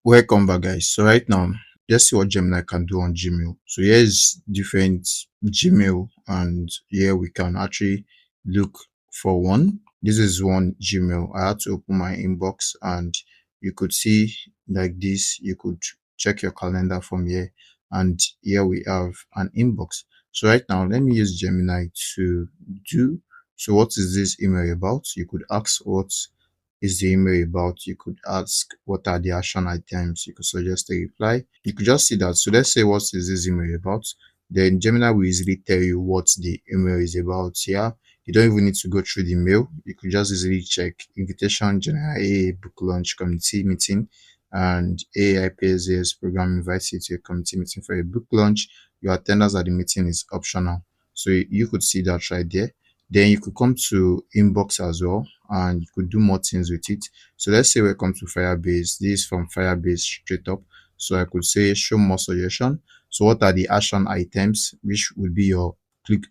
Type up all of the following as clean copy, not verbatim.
Welcome back, guys. So right now, let's see what Gemini can do on Gmail. So here's different Gmail, and here we can actually look for one. This is one Gmail. I had to open my inbox, and you could see like this. You could check your calendar from here, and here we have an inbox. So right now, let me use Gemini to do. So what is this email about? You could ask what is the email about. You could ask what are the action items. You could suggest a reply. You could just see that. So let's say what is this email about. Then Gemini will easily tell you what the email is about. Yeah, you don't even need to go through the mail. You could just easily check invitation, general AA book launch community meeting, and AI PSS program invites you to a community meeting for a book launch. Your attendance at the meeting is optional. So you could see that right there. Then you could come to inbox as well, and you could do more things with it. So let's say welcome to Firebase. This is from Firebase straight up. So I could say show more suggestion. So what are the action items, which would be your click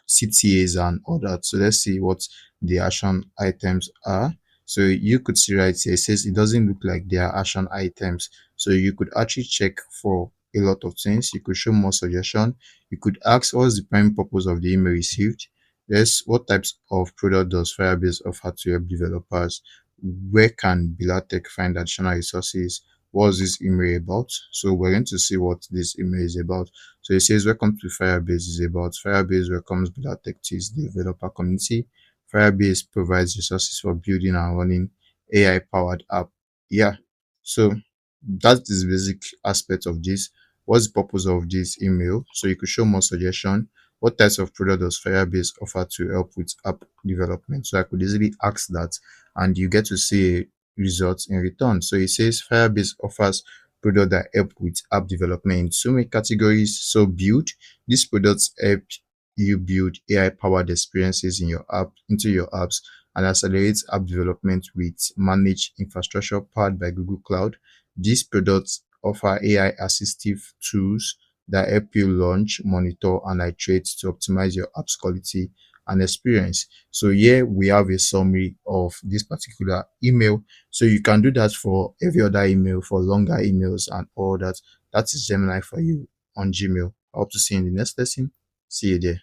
CTAs and all that. So let's see what the action items are. So you could see right here, it says it doesn't look like they are action items. So you could actually check for a lot of things. You could show more suggestion. You could ask what's the prime purpose of the email received. Yes, what types of product does Firebase offer to help developers? Where can Belad find additional resources? What's this email about? So we're going to see what this email is about. So it says, welcome to Firebase is about. Firebase welcomes Belad to its developer community. Firebase provides resources for building and running AI powered app. Yeah. So that is the basic aspect of this. What's the purpose of this email? So you could show more suggestion. What types of product does Firebase offer to help with app development? So I could easily ask that, and you get to see a result in return. So it says Firebase offers products that help with app development in so many categories. So build these products help you build AI powered experiences in your app into your apps and accelerates app development with managed infrastructure powered by Google Cloud. These products offer AI assistive tools that help you launch, monitor, and iterate to optimize your app's quality and experience. So here we have a summary of this particular email. So you can do that for every other email, for longer emails and all that. That is Gemini for you on Gmail. I hope to see you in the next lesson. See you there.